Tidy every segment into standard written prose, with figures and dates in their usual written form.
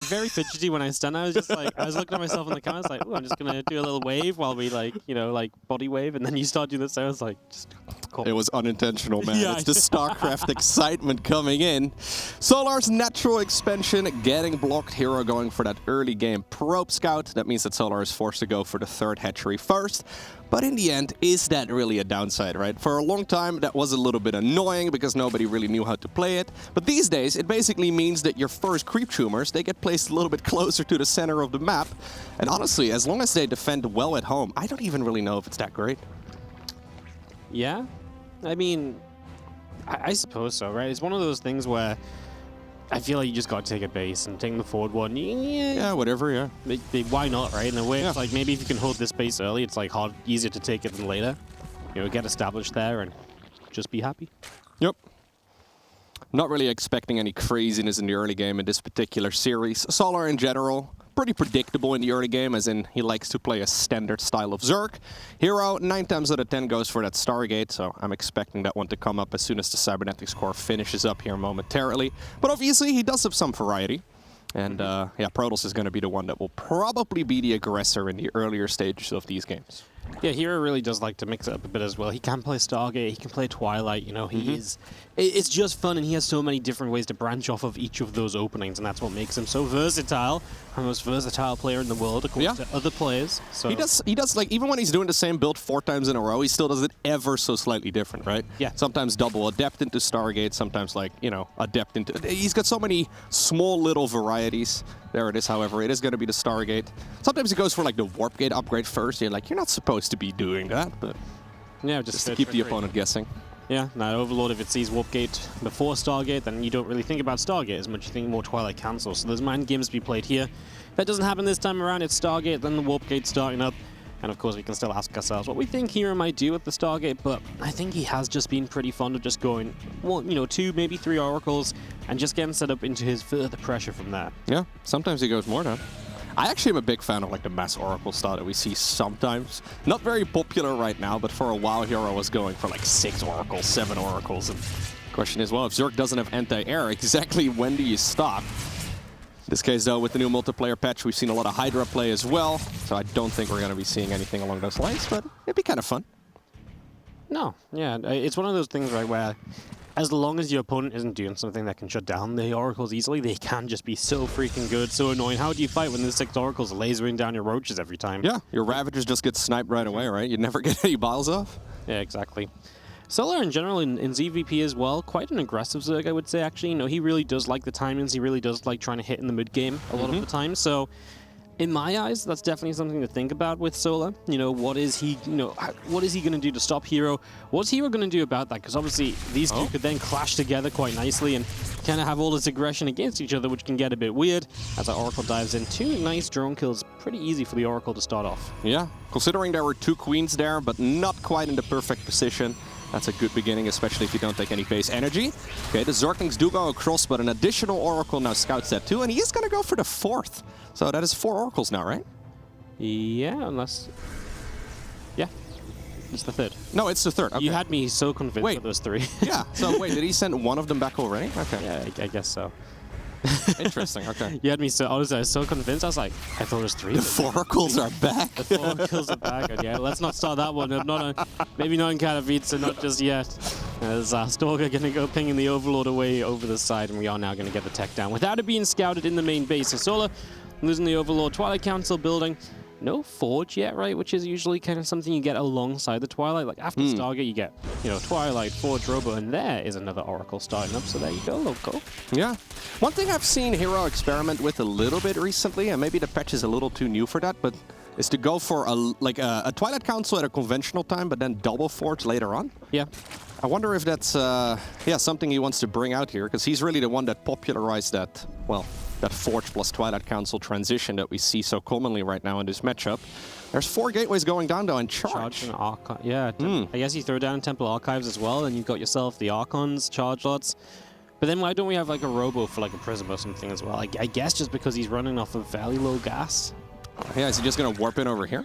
very fidgety when I stun. I was just like, I was looking at myself in the camera. I was like, oh, I'm just gonna do a little wave while we like, you know, like body wave, and then you start doing this. So I was like, just cool. It was unintentional, man. Yeah, It's the StarCraft excitement coming in. Solar's natural expansion getting blocked. herO going for that early game probe scout. That means that Solar is forced to go for the third hatchery first. But in the end, is that really a downside, right? For a long time, that was a little bit annoying because nobody really knew how to play it. But these days, it basically means that your first creep tumors, they get placed a little bit closer to the center of the map. And honestly, as long as they defend well at home, I don't even really know if it's that great. Yeah, I mean, I suppose so, right? It's one of those things where I feel like you just got to take a base and taking the forward one. Yeah, whatever, yeah. Why not, right? In a way, Yeah. it's like maybe if you can hold this base early, it's like easier to take it than later. You know, get established there and just be happy. Yep. Not really expecting any craziness in the early game in this particular series. Solar in general, pretty predictable in the early game, as in he likes to play a standard style of Zerg. herO, 9 times out of 10 goes for that Stargate, so I'm expecting that one to come up as soon as the Cybernetics core finishes up here momentarily. But obviously, he does have some variety. And yeah, Protoss is going to be the one that will probably be the aggressor in the earlier stages of these games. Yeah, herO really does like to mix it up a bit as well. He can play Stargate, he can play Twilight, you know, he is... It's just fun, and he has so many different ways to branch off of each of those openings, and that's what makes him so versatile. The most versatile player in the world, according to other players. So He does, like, even when he's doing the same build 4 times in a row, he still does it ever so slightly different, right? Yeah. Sometimes double Adept into Stargate, sometimes, like, you know, Adept into... He's got so many small little varieties. There it is, however. It is going to be the Stargate. Sometimes he goes for, like, the Warp Gate upgrade first. You're like, you're not supposed to be doing that, but... yeah, just to keep the opponent guessing. Yeah, now Overlord, if it sees Warp Gate before Stargate, then you don't really think about Stargate as much. You think more Twilight Council. So there's mind games to be played here. If that doesn't happen this time around, it's Stargate, then the Warp Gate starting up. And of course, we can still ask ourselves what we think herO might do with the Stargate, but I think he has just been pretty fond of just going, well, you know, 2, maybe 3 oracles, and just getting set up into his further pressure from there. Yeah, sometimes he goes more now. I actually am a big fan of like the mass oracle style that we see sometimes. Not very popular right now, but for a while herO was going for like 6 oracles, 7 oracles. And the question is, well, if Zerg doesn't have anti-air, exactly when do you stop? In this case, though, with the new multiplayer patch, we've seen a lot of Hydra play as well. So I don't think we're going to be seeing anything along those lines, but it'd be kind of fun. No, yeah, it's one of those things, right, where as long as your opponent isn't doing something that can shut down the oracles easily, they can just be so freaking good, so annoying. How do you fight when there's 6 oracles lasering down your roaches every time? Yeah, your Ravagers just get sniped right away, right? You never get any biles off. Yeah, exactly. Solar in general in ZVP as well, quite an aggressive Zerg, I would say, actually. You know, he really does like the timings, he really does like trying to hit in the mid-game a lot of the time, so... in my eyes, that's definitely something to think about with Solar. You know, what is he going to do to stop herO? What's herO going to do about that? Because obviously, these two could then clash together quite nicely and kind of have all this aggression against each other, which can get a bit weird as our Oracle dives in. 2 nice drone kills, pretty easy for the Oracle to start off. Yeah, considering there were 2 queens there, but not quite in the perfect position. That's a good beginning, especially if you don't take any base energy. Okay, the Zerglings do go across, but an additional Oracle now scouts that too, and he is going to go for the 4th. So that is 4 Oracles now, right? Yeah, unless... yeah, it's the 3rd. No, it's the 3rd. Okay. You had me so convinced that there's 3. Yeah, so wait, did he send one of them back already? Okay. Yeah, I guess so. Interesting, okay. You had me so, honestly, I was so convinced. I was like, I thought it was 3. The 4 Oracles are back. The 4 Oracles are back. And yeah, let's not start that one. Maybe not in Katowice, not just yet. There's Stalker going to go pinging the Overlord away over the side, and we are now going to get the tech down without it being scouted in the main base. So Solar losing the Overlord. Twilight Council building. No Forge yet, right? Which is usually kind of something you get alongside the Twilight. Like after Stargate, you get, you know, Twilight, Forge, Robo, and there is another Oracle starting up. So there you go, loco. Yeah. One thing I've seen herO experiment with a little bit recently, and maybe the patch is a little too new for that, but is to go for a Twilight Council at a conventional time, but then double Forge later on. Yeah. I wonder if that's something he wants to bring out here, because he's really the one that popularized that, well, that Forge plus Twilight Council transition that we see so commonly right now in this matchup. There's 4 gateways going down, though, and charge. And Archon. Yeah, I guess you throw down Temple Archives as well, and you've got yourself the Archons, charge lots. But then why don't we have like a Robo for like a Prism or something as well? I guess just because he's running off of fairly low gas. Yeah, is he just going to warp in over here?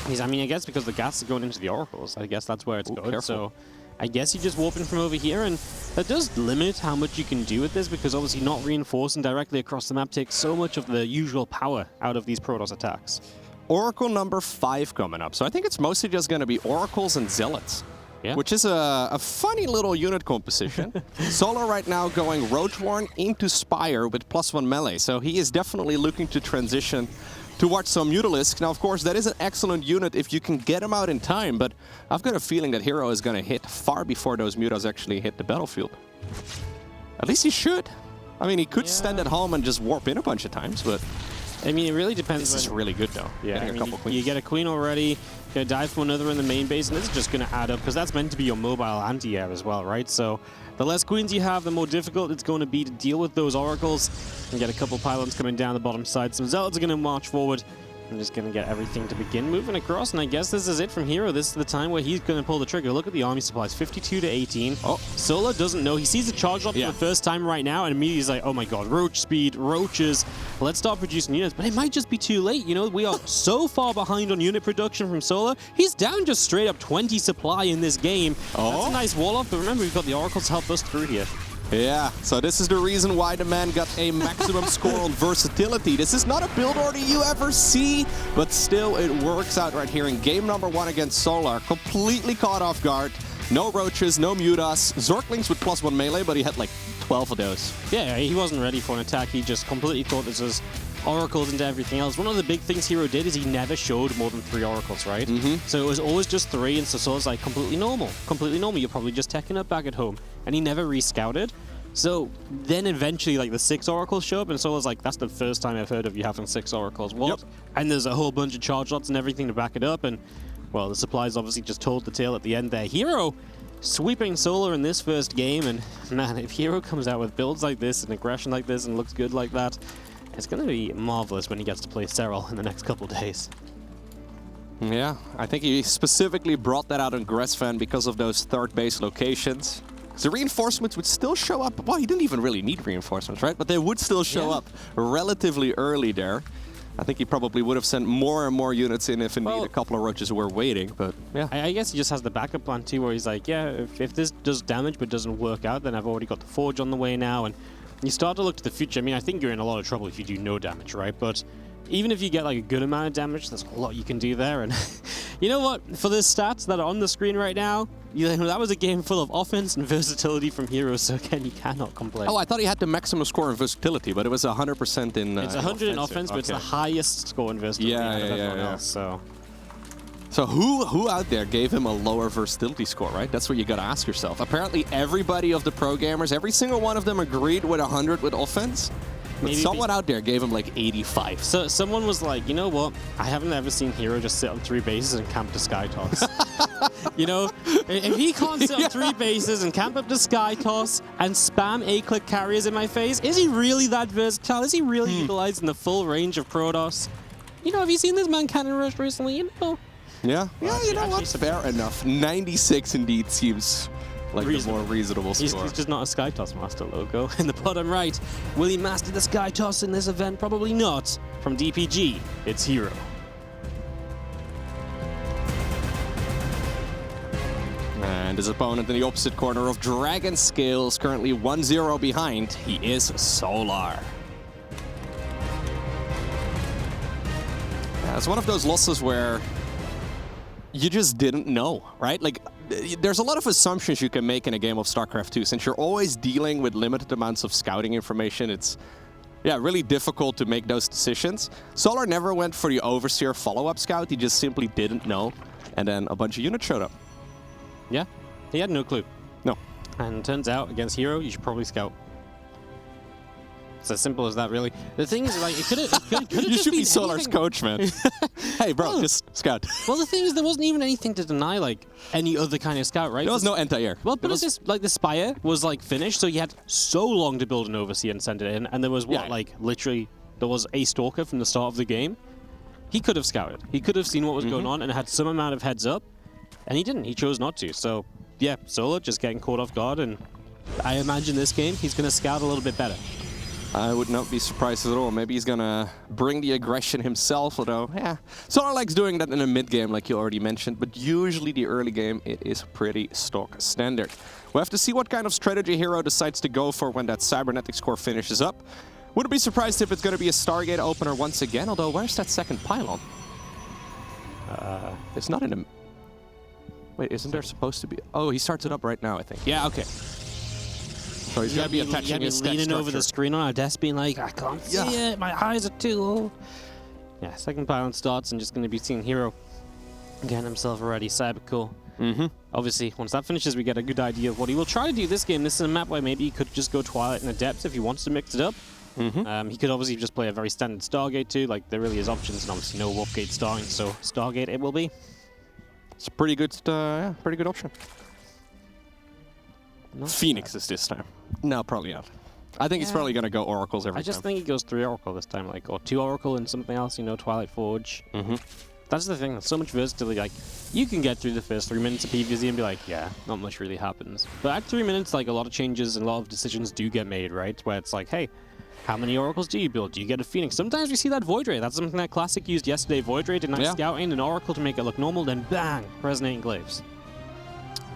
I mean, I guess because the gas is going into the Oracles. I guess that's where it's going. Careful. So I guess you just warp in from over here, and that does limit how much you can do with this, because obviously not reinforcing directly across the map takes so much of the usual power out of these Protoss attacks. Oracle number 5 coming up. So I think it's mostly just going to be Oracles and Zealots. Yeah. Which is a funny little unit composition. Solar right now going Roach Warren into Spire with +1 melee. So he is definitely looking to transition towards some Mutalisk. Now, of course, that is an excellent unit if you can get him out in time, but I've got a feeling that herO is going to hit far before those Mutas actually hit the battlefield. At least he should. I mean, he could stand at home and just warp in a bunch of times, but... I mean, it really depends. This is really good, though. Yeah, I mean, you get a queen already, gonna dive from another in the main base, and this is just gonna add up, because that's meant to be your mobile anti-air as well, right? So the less queens you have, the more difficult it's going to be to deal with those oracles. And get a couple pylons coming down the bottom side. Some zealots are gonna march forward. I'm just going to get everything to begin moving across, and I guess this is it from herO. This is the time where he's going to pull the trigger. Look at the army supplies, 52 to 18. Oh. Solar doesn't know. He sees the charge drop for the first time right now, and immediately he's like, oh my god, roach speed, roaches. Let's start producing units. But it might just be too late. You know, we are so far behind on unit production from Solar. He's down just straight up 20 supply in this game. Oh. That's a nice wall-off, but remember, we've got the oracles to help us through here. Yeah, so this is the reason why the man got a maximum score on versatility. This is not a build order you ever see, but still it works out right here in game number 1 against Solar. Completely caught off guard. No roaches, no mutas. Zorklings with +1 melee, but he had like 12 of those. Yeah, he wasn't ready for an attack. He just completely thought this was oracles into everything else. One of the big things herO did is he never showed more than 3 oracles, right? So it was always just 3, and so Solar's like, completely normal. Completely normal. You're probably just teching up back at home. And he never rescouted. So then eventually, like, the 6 oracles show up, and Solar's like, that's the first time I've heard of you having 6 oracles. What? Yep. And there's a whole bunch of charge lots and everything to back it up, and, well, the supplies obviously just told the tale at the end there. herO sweeping Solar in this first game, and, man, if herO comes out with builds like this and aggression like this and looks good like that, it's going to be marvelous when he gets to play SC2 in the next couple days. Yeah, I think he specifically brought that out on Gressfan because of those third base locations. The reinforcements would still show up. Well, he didn't even really need reinforcements, right? But they would still show up relatively early there. I think he probably would have sent more and more units in if indeed a couple of roaches were waiting, but yeah. I guess he just has the backup plan too, where he's like, yeah, if this does damage but doesn't work out, then I've already got the Forge on the way now, and you start to look to the future. I mean, I think you're in a lot of trouble if you do no damage, right? But even if you get like a good amount of damage, there's a lot you can do there, and you know what? For the stats that are on the screen right now, that was a game full of offense and versatility from herO, so again, you cannot complain. Oh, I thought he had the maximum score in versatility, but it was 100% in It's 100 in offense, but it's the highest score in versatility out of everyone else, So who out there gave him a lower versatility score, right? That's what you gotta ask yourself. Apparently everybody of the pro gamers, every single one of them agreed with 100 with offense. But someone out there gave him like 85. So someone was like, you know what? I haven't ever seen herO just sit on 3 bases and camp to Sky Toss. You know, if he can't sit on 3 bases and camp up to Sky Toss and spam A-click carriers in my face, is he really that versatile? Is he really utilizing the full range of Protoss? You know, have you seen this man cannon rush recently? You know. Yeah, you know what? Fair enough. 96 indeed seems like a more reasonable score. He's just not a Sky Toss master logo. In the bottom right, will he master the Sky Toss in this event? Probably not. From DPG, it's herO. And his opponent in the opposite corner of Dragon Scales, currently 1-0 behind. He is Solar. Yeah, it's one of those losses where you just didn't know, right? Like, there's a lot of assumptions you can make in a game of StarCraft 2. Since you're always dealing with limited amounts of scouting information, it's really difficult to make those decisions. Solar never went for the Overseer follow-up scout. He just simply didn't know. And then a bunch of units showed up. Yeah, he had no clue. No. And turns out, against herO, you should probably scout. It's as simple as that, really. The thing is, like, it could have You should be Solar's coach, man. Hey, bro, just scout. Well, the thing is, there wasn't even anything to deny, like, any other kind of scout, right? There was no anti-air. Well, but it's just, like, the Spire was, like, finished, so you had so long to build an Overseer and send it in, and there was, like, literally, there was a Stalker from the start of the game. He could have scouted. He could have seen what was going on and had some amount of heads up, and he didn't. He chose not to. So, yeah, Solar just getting caught off guard, and I imagine this game, he's going to scout a little bit better. I would not be surprised at all. Maybe he's gonna bring the aggression himself, although, yeah. Solar likes doing that in a mid-game, like you already mentioned, but usually the early game, it is pretty stock standard. We'll have to see what kind of strategy herO decides to go for when that Cybernetics core finishes up. Wouldn't be surprised if it's gonna be a Stargate opener once again, although where's that second pylon? It's not in the... Wait, isn't there supposed to be... Oh, he starts it up right now, I think. Yeah, okay. So he's gonna be attaching his tech leaning over the structure. screen on our desk being like, I can't see it, my eyes are too low. Yeah, second pylon starts and just gonna be seeing herO getting himself ready. Cyber cool. Obviously, once that finishes, we get a good idea of what he will try to do this game. This is a map where maybe he could just go Twilight and Adept if he wants to mix it up. He could obviously just play a very standard Stargate too, like there really is options, and obviously no Warpgate starring, so Stargate it will be. It's a pretty good, pretty good option. Not Phoenix is this time. No, probably not. I think he's probably gonna go Oracles every time. I just think he goes 3 Oracle this time, like, or 2 Oracle and something else, you know, Twilight Forge. That's the thing, there's so much versatility, like, you can get through the first 3 minutes of PvZ and be like, yeah, not much really happens. But at 3 minutes, like, a lot of changes and a lot of decisions do get made, right? Where it's like, hey, how many Oracles do you build? Do you get a Phoenix? Sometimes we see that Void Ray. That's something that Classic used yesterday. Void Ray did nice scouting, an Oracle to make it look normal, then bang, Resonating Glaives.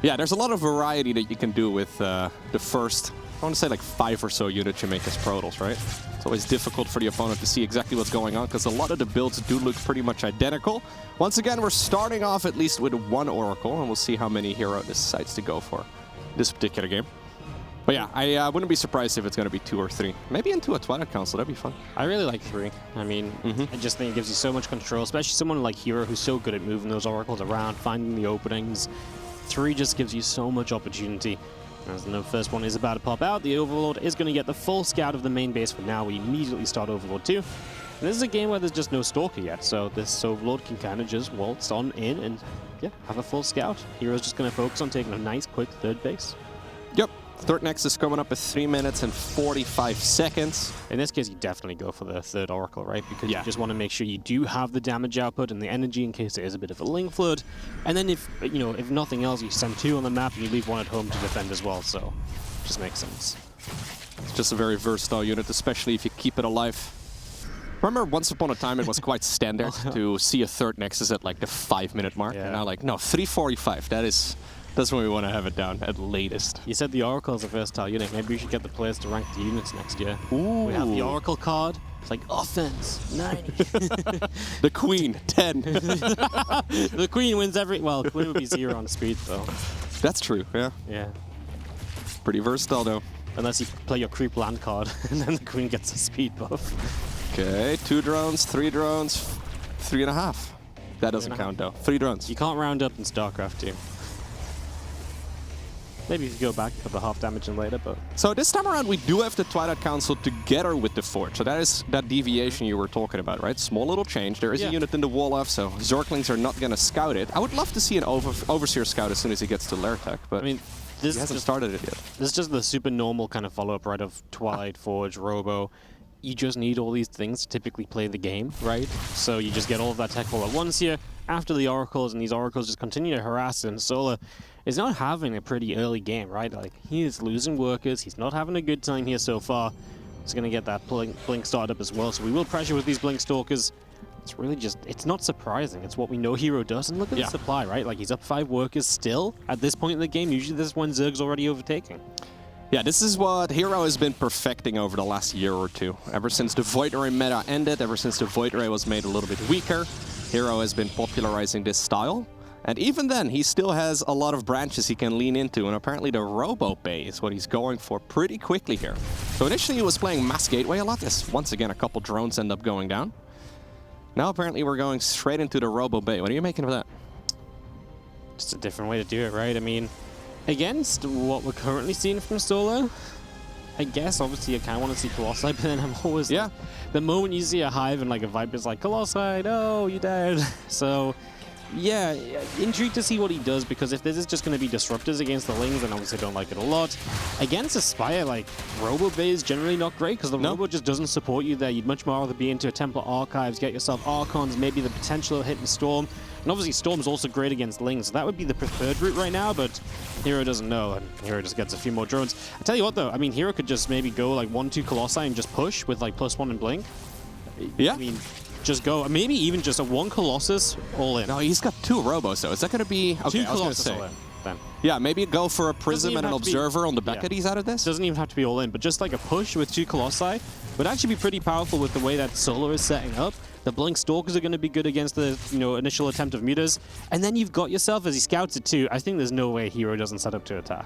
Yeah, there's a lot of variety that you can do with the first, I want to say like 5 or so units you make as Protoss, right? It's always difficult for the opponent to see exactly what's going on because a lot of the builds do look pretty much identical. Once again, we're starting off at least with 1 Oracle, and we'll see how many herO decides to go for this particular game. But yeah, I wouldn't be surprised if it's going to be 2 or 3. Maybe into a Twilight Council, that'd be fun. I really like 3. I mean, I just think it gives you so much control, especially someone like herO who's so good at moving those Oracles around, finding the openings. 3 just gives you so much opportunity. As the first one is about to pop out, the Overlord is going to get the full scout of the main base for now. We immediately start Overlord 2. And this is a game where there's just no Stalker yet, so this Overlord can kind of just waltz on in and, yeah, have a full scout. herO's just going to focus on taking a nice, quick 3rd base. Yep. Third Nexus coming up at 3 minutes and 45 seconds. In this case, you definitely go for the 3rd Oracle, right? Because you just want to make sure you do have the damage output and the energy in case there is a bit of a link flood. And then if, you know, if nothing else, you send 2 on the map and you leave 1 at home to defend as well, so it just makes sense. It's just a very versatile unit, especially if you keep it alive. Remember, once upon a time, it was quite standard to see a 3rd Nexus at like the 5-minute mark. And now like, no, 3:45, that's when we want to have it down at latest. You said the Oracle is a versatile unit. Maybe we should get the players to rank the units next year. Ooh. We have the Oracle card. It's like offense, 90. The Queen, 10. The Queen wins every... Well, Queen would be 0 on speed, though. That's true, yeah. Yeah. Pretty versatile, though. Unless you play your creep land card, and then the Queen gets a speed buff. Okay, 2 drones, 3 drones, 3.5. That doesn't count, though. 3 drones. You can't round up in StarCraft 2. Maybe you could go back for the half damage and later, but... So this time around, we do have the Twilight Council together with the Forge. So that is that deviation you were talking about, right? Small little change. There is a unit in the wall off, so Zerglings are not going to scout it. I would love to see an Overseer scout as soon as he gets to Lair Tech, but I mean, he hasn't started it yet. This is just the super normal kind of follow-up, right, of Twilight, Forge, Robo. You just need all these things to typically play the game, right? So you just get all of that tech all at once here. After the Oracles, and these Oracles just continue to harass him. Solar is not having a pretty early game, right? Like, he is losing workers. He's not having a good time here so far. He's going to get that blink started up as well. So we will pressure with these Blink Stalkers. It's really just, it's not surprising. It's what we know herO does. And look at the supply, right? Like, he's up 5 workers still at this point in the game. Usually this is when Zerg's already overtaking. Yeah, this is what herO has been perfecting over the last year or 2. Ever since the Void Ray meta ended, ever since the Void Ray was made a little bit weaker, herO has been popularizing this style. And even then, he still has a lot of branches he can lean into, and apparently the Robo Bay is what he's going for pretty quickly here. So initially he was playing Mass Gateway a lot, as once again a couple drones end up going down. Now apparently we're going straight into the Robo Bay. What are you making of that? Just a different way to do it, right? I mean, against what we're currently seeing from Solar, I guess obviously I kind of want to see Colossi, but then I'm always like, the moment you see a Hive and like a Viper's like, Colossi, no, you're dead. So Yeah, intrigued to see what he does, because if this is just going to be disruptors against the Lings, then obviously I don't like it a lot. Against Aspire, like, Robo Bay is generally not great, because the Robo just doesn't support you there. You'd much more rather be into a Templar Archives, get yourself Archons, maybe the potential of hitting Storm. And obviously Storm's also great against Lings, so that would be the preferred route right now, but herO doesn't know, and herO just gets a few more drones. I tell you what though, I mean, herO could just maybe go like 1-2 Colossi and just push with like +1 and Blink. Yeah. I mean, just go, maybe even just a 1 Colossus all in. No, he's got 2 Robos, though. Is that going to be... Okay, 2 Colossus all in, then. Yeah, maybe go for a Prism and an Observer on the back of these out of this? Doesn't even have to be all in, but just like a push with 2 Colossi would actually be pretty powerful with the way that Solar is setting up. The Blink Stalkers are going to be good against the initial attempt of Mutas. And then you've got yourself, as he scouts it too, I think there's no way herO doesn't set up to attack.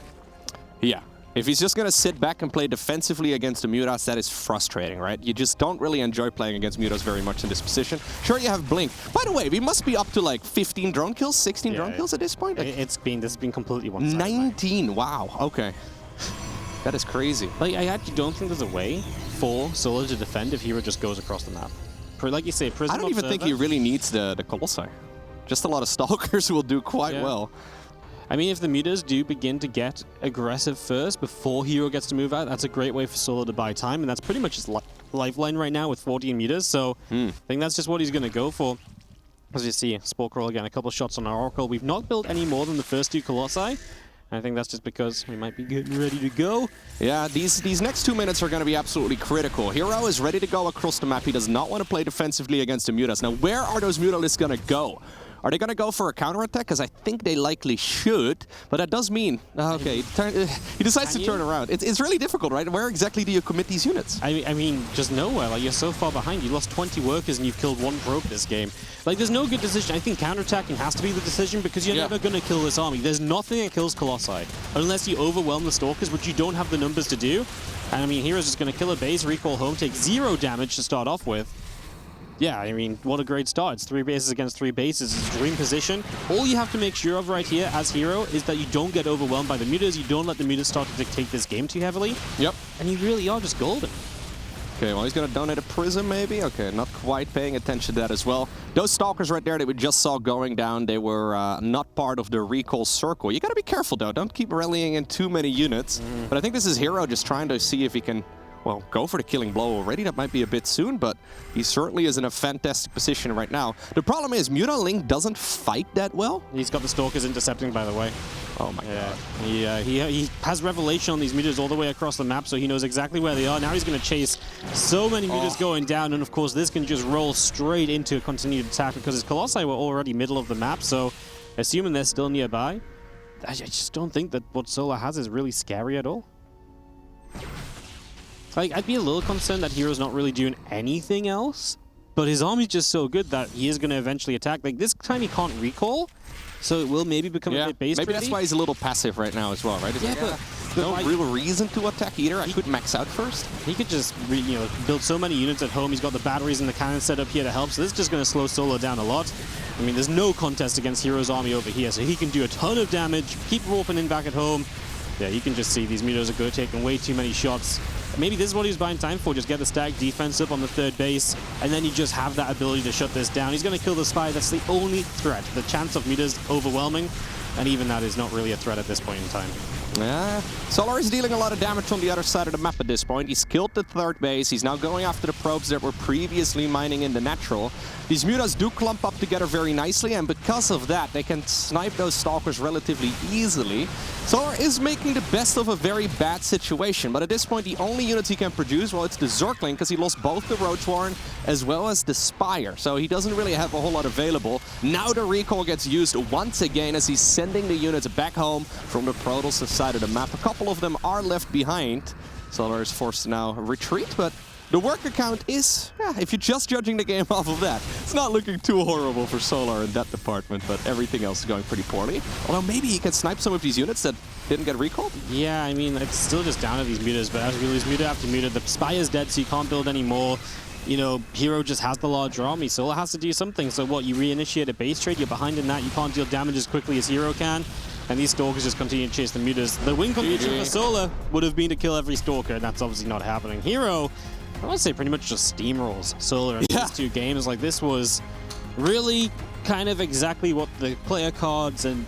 Yeah. If he's just going to sit back and play defensively against the Mutas, that is frustrating, right? You just don't really enjoy playing against Mutas very much in this position. Sure, you have Blink. By the way, we must be up to like 15 drone kills, 16 drone kills at this point? Like, this has been completely one-sided. 19, wow, okay. That is crazy. Like, I actually don't think there's a way for Solar to defend if herO just goes across the map. Like you say, Prism I don't even think he really needs the Colossi. Just a lot of Stalkers will do quite well. I mean, if the Mutas do begin to get aggressive first before herO gets to move out, that's a great way for Solar to buy time, and that's pretty much his lifeline right now with 14 Mutas, so I think that's just what he's going to go for. As you see, Spore Crawl again, a couple shots on our Oracle. We've not built any more than the first 2 Colossi. I think that's just because we might be getting ready to go. Yeah, these next 2 minutes are going to be absolutely critical. herO is ready to go across the map. He does not want to play defensively against the Mutas. Now, where are those Mutalisks going to go? Are they going to go for a counterattack? Because I think they likely should, but that does mean... Okay, he decides to turn around. It's really difficult, right? Where exactly do you commit these units? I mean, just nowhere. Like, you're so far behind. You lost 20 workers and you've killed 1 probe this game. Like, there's no good decision. I think counterattacking has to be the decision, because you're never going to kill this army. There's nothing that kills Colossi, unless you overwhelm the Stalkers, which you don't have the numbers to do. And I mean, herO's just going to kill a base, recall home, take 0 damage to start off with. Yeah, I mean, what a great start. It's 3 bases against 3 bases. It's a dream position. All you have to make sure of right here as herO is that you don't get overwhelmed by the Mutas. You don't let the Mutas start to dictate this game too heavily. Yep. And you really are just golden. Okay, well, he's going to donate a Prism, maybe? Okay, not quite paying attention to that as well. Those Stalkers right there that we just saw going down, they were not part of the recall circle. You got to be careful, though. Don't keep rallying in too many units. But I think this is herO just trying to see if he can... well, go for the killing blow already. That might be a bit soon, but he certainly is in a fantastic position right now. The problem is, Muta Link doesn't fight that well. He's got the Stalkers intercepting, by the way. Oh my god. He has Revelation on these Mutas all the way across the map, so he knows exactly where they are. Now he's going to chase so many Mutas going down, and of course this can just roll straight into a continued attack, because his Colossi were already middle of the map, so assuming they're still nearby, I just don't think that what Solar has is really scary at all. Like, I'd be a little concerned that herO's not really doing anything else, but his army's just so good that he is going to eventually attack. Like, this time he can't recall, so it will maybe become a bit base. Maybe that's why he's a little passive right now as well, right? Yeah, like, but no real reason to attack either. I could max out first. He could just, build so many units at home. He's got the batteries and the cannon set up here to help, so this is just going to slow Solar down a lot. I mean, there's no contest against herO's army over here, so he can do a ton of damage, keep warping in back at home. Yeah, you can just see these Mutas are good, taking way too many shots. Maybe this is what he's buying time for, just get the stack defense up on the 3rd base, and then you just have that ability to shut this down. He's going to kill the Spy. That's the only threat. The chance of Mutas overwhelming, and even that is not really a threat at this point in time. Yeah, Solar is dealing a lot of damage on the other side of the map at this point. He's killed the 3rd base. He's now going after the probes that were previously mining in the natural. These Mutas do clump up together very nicely, and because of that, they can snipe those Stalkers relatively easily. Solar is making the best of a very bad situation, but at this point, the only units he can produce, well, it's the Zergling, because he lost both the Roach Warren as well as the Spire, so he doesn't really have a whole lot available. Now the recall gets used once again as he's sending the units back home from the Protoss side of the map. A couple of them are left behind. Solar is forced to now retreat, but the worker count is, if you're just judging the game off of that, it's not looking too horrible for Solar in that department, but everything else is going pretty poorly. Although maybe he can snipe some of these units that didn't get recalled. Yeah, I mean, it's still just down to these Mutas, but as we lose Muta after Muta, the Spy is dead, so you can't build anymore. herO just has the larger army. Solar has to do something. So what, you reinitiate a base trade, you're behind in that, you can't deal damage as quickly as herO can, and these Stalkers just continue to chase the Mutas. The win condition for Solar would have been to kill every Stalker, and that's obviously not happening. herO, I want to say pretty much just steamrolls Solar in these 2 games. Like, this was really kind of exactly what the player cards and